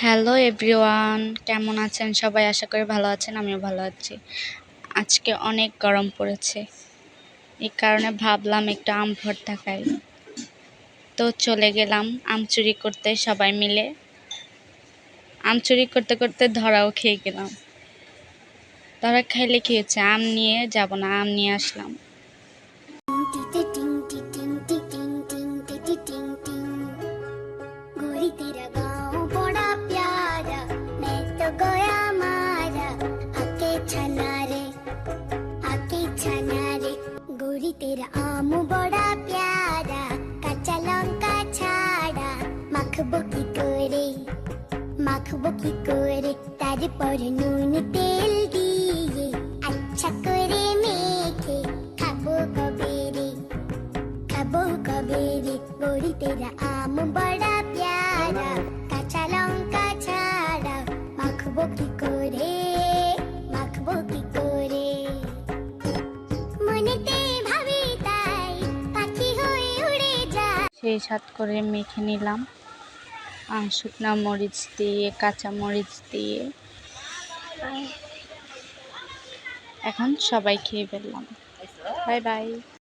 Hello everyone, কেমন আছেন সবাই? আশা করি ভালো আছেন, আমিও ভালো আছি। আজকে অনেক গরম পড়েছে, এই কারণে ভাবলাম একটু আম ভর্তা খাই। তো চলে গেলাম আম চুরি করতে সবাই মিলে। আম চুরি করতে করতে ধরাও খেয়ে গেলাম। ধরা খাইলে কি হয়েছে, আম নিয়ে যাব না, আম নিয়ে আসলাম। तेरा आम बड़ा प्यारा कच्चा लंका छाड़ा माखबो की करे तारपर नुन तेल दिए अच्छा करे मेखे खाबो कबेरे गोरी तेरा आम बड़ा प्यारा कच्चा लंका छाड़ा माखबो की करे সেই সাত করে মেখে নিলাম শুকনা মরিচ দিয়ে, কাঁচা মরিচ দিয়ে। এখন সবাই খেয়ে ফেললাম। Bye bye.